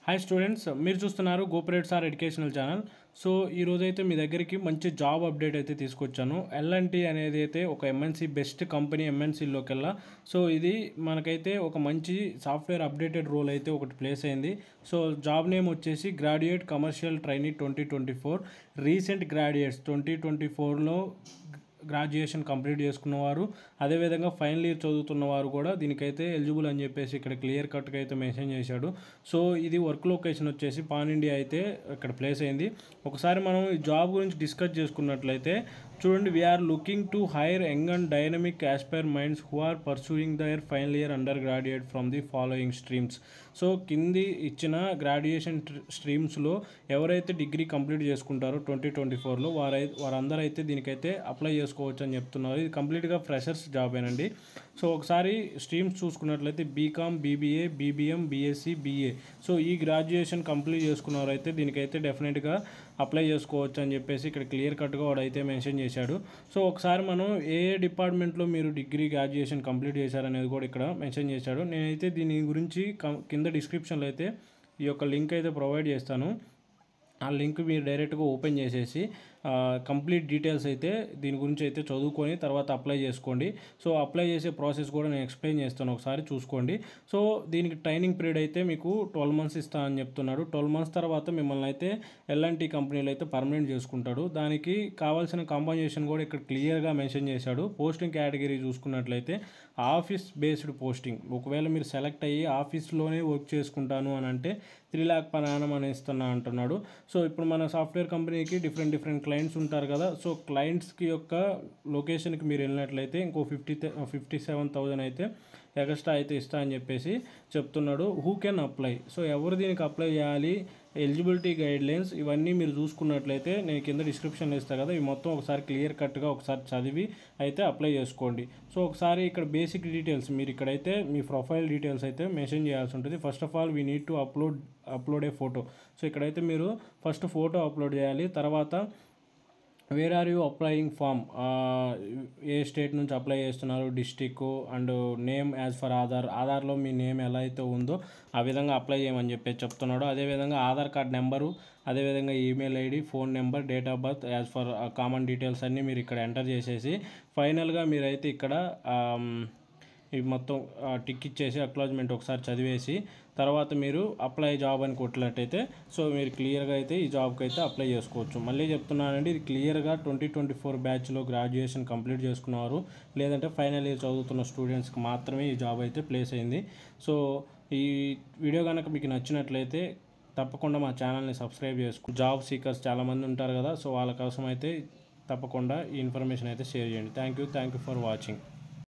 Hi students, మీరు చూస్తున్నారు గోపరేట్ sir educational channel. So ఈ రోజైతే మీ దగ్గరికి మంచి జాబ్ అప్డేట్ అయితే తీసుకొచ్చాను. ఎల్ఎన్టీ అనేది అయితే ఒక ఎంఎన్సీ బెస్ట్ కంపెనీ ఎంఎన్సీలోకెల్లా. సో ఇది మనకైతే ఒక మంచి సాఫ్ట్వేర్ అప్డేటెడ్ రోల్ అయితే ఒకటి ప్లేస్ అయింది. సో జాబ్ నేమ్ వచ్చేసి graduate commercial trainee 2024. Recent graduates 2024లో గ్రాడ్యుయేషన్ కంప్లీట్ చేసుకున్నవారు, అదేవిధంగా ఫైనల్ ఇయర్ చదువుతున్నవారు కూడా దీనికైతే ఎలిజిబుల్ అని చెప్పేసి ఇక్కడ క్లియర్ కట్గా అయితే మెన్షన్ చేశాడు. సో ఇది వర్క్ లొకేషన్ వచ్చేసి పాన్ ఇండియా అయితే ఇక్కడ ప్లేస్ అయింది. ఒకసారి మనం ఈ జాబ్ గురించి డిస్కస్ చేసుకున్నట్లయితే చూడండి, we are looking to hire young and dynamic aspire minds who are pursuing their final year undergraduate from the following streams. So కింది ఇచ్చిన గ్రాడ్యుయేషన్ స్ట్రీమ్స్లో ఎవరైతే డిగ్రీ కంప్లీట్ చేసుకుంటారో 2024లో వారందరూ అయితే దీనికైతే అప్లై చేసుకోవచ్చు అని చెప్తున్నారు. ఇది కంప్లీట్గా ఫ్రెషర్స్ జాబేనండి. సో ఒకసారి స్ట్రీమ్స్ చూసుకున్నట్లయితే BCom, BBA, BBM, BSc, BA. So ఈ గ్రాడ్యుయేషన్ కంప్లీట్ చేసుకున్నవారైతే దీనికైతే డెఫినెట్గా అప్లై చేసుకోవచ్చు అని చెప్పేసి ఇక్కడ క్లియర్ కట్గా వాడైతే మెన్షన్ చేశాడు. సో ఒకసారి మనం ఏ డిపార్ట్మెంట్లో మీరు డిగ్రీ గ్రాడ్యుయేషన్ కంప్లీట్ చేశారనేది కూడా ఇక్కడ మెన్షన్ చేశాడు. నేనైతే దీని గురించి కింద డిస్క్రిప్షన్లో అయితే ఈ యొక్క లింక్ అయితే ప్రొవైడ్ చేస్తాను. ఆ లింక్ మీరు డైరెక్ట్గా ఓపెన్ చేసేసి కంప్లీట్ డీటెయిల్స్ అయితే దీని గురించి అయితే చదువుకొని తర్వాత అప్లై చేసుకోండి. సో అప్లై చేసే ప్రాసెస్ కూడా నేను ఎక్స్ప్లెయిన్ చేస్తాను, ఒకసారి చూసుకోండి. సో దీనికి ట్రైనింగ్ పీరియడ్ అయితే మీకు 12 months ఇస్తా అని చెప్తున్నాడు. 12 months తర్వాత మిమ్మల్ని అయితే ఎల్ఎన్టీ కంపెనీలో అయితే పర్మనెంట్ చేసుకుంటాడు. దానికి కావాల్సిన కాంపన్సేషన్ కూడా ఇక్కడ క్లియర్గా మెన్షన్ చేశాడు. పోస్టింగ్ కేటగిరీ చూసుకున్నట్లయితే ఆఫీస్ బేస్డ్ పోస్టింగ్. ఒకవేళ మీరు సెలెక్ట్ అయ్యి ఆఫీస్లోనే వర్క్ చేసుకుంటాను అని అంటే 3 lakh per annum అని ఇస్తున్నా అంటున్నాడు. సో ఇప్పుడు మన సాఫ్ట్వేర్ కంపెనీకి డిఫరెంట్ క్లయింట్స్ ఉంటారు కదా. సో క్లయింట్స్కి యొక్క లొకేషన్కి మీరు వెళ్ళినట్లయితే ఇంకో 57,000 అయితే ఎక్స్ట్రా అయితే ఇస్తా అని చెప్పేసి చెప్తున్నాడు. హూ కెన్ అప్లై, సో ఎవరు దీనికి అప్లై చేయాలి, ఎలిజిబిలిటీ గైడ్లైన్స్ ఇవన్నీ మీరు చూసుకున్నట్లయితే నేను కింద డిస్క్రిప్షన్లో ఇస్తాను కదా, ఇవి మొత్తం ఒకసారి క్లియర్ కట్గా ఒకసారి చదివి అయితే అప్లై చేసుకోండి. సో ఒకసారి ఇక్కడ బేసిక్ డీటెయిల్స్ మీరు ఇక్కడైతే మీ ప్రొఫైల్ డీటెయిల్స్ అయితే మెన్షన్ చేయాల్సి ఉంటుంది. First of all we need to upload a photo. So ఇక్కడైతే మీరు ఫస్ట్ ఫోటో అప్లోడ్ చేయాలి. తర్వాత where are you applying form, ఏ స్టేట్ నుంచి అప్లై చేస్తున్నారు, district and name as per ఆధార్లో మీ నేమ్ ఎలా అయితే ఉందో ఆ విధంగా అప్లై చేయమని చెప్పేసి చెప్తున్నాడు. అదేవిధంగా ఆధార్ కార్డ్ నెంబరు, అదేవిధంగా email ID, phone number, date of birth as for common details అన్నీ మీరు ఇక్కడ ఎంటర్ చేసేసి ఫైనల్గా మీరైతే ఇక్కడ ఇవి మొత్తం టిక్ ఇచ్చేసి అక్నాలెడ్జ్మెంట్ ఒకసారి చదివేసి తర్వాత మీరు అప్లై జాబ్ అని కొట్టినట్టయితే సో మీరు క్లియర్గా అయితే ఈ జాబ్కి అయితే అప్లై చేసుకోవచ్చు. మళ్ళీ చెప్తున్నానండి, ఇది క్లియర్గా 2024 బ్యాచ్లో గ్రాడ్యుయేషన్ కంప్లీట్ చేసుకున్నారు లేదంటే ఫైనల్ ఇయర్ చదువుతున్న స్టూడెంట్స్కి మాత్రమే ఈ జాబ్ అయితే ప్లేస్ అయింది. సో ఈ వీడియో కనుక మీకు నచ్చినట్లయితే తప్పకుండా మా ఛానల్ని సబ్స్క్రైబ్ చేసుకోండి. జాబ్ సీకర్స్ చాలామంది ఉంటారు కదా, సో వాళ్ళ కోసం అయితే తప్పకుండా ఈ ఇన్ఫర్మేషన్ అయితే షేర్ చేయండి. Thank you for watching.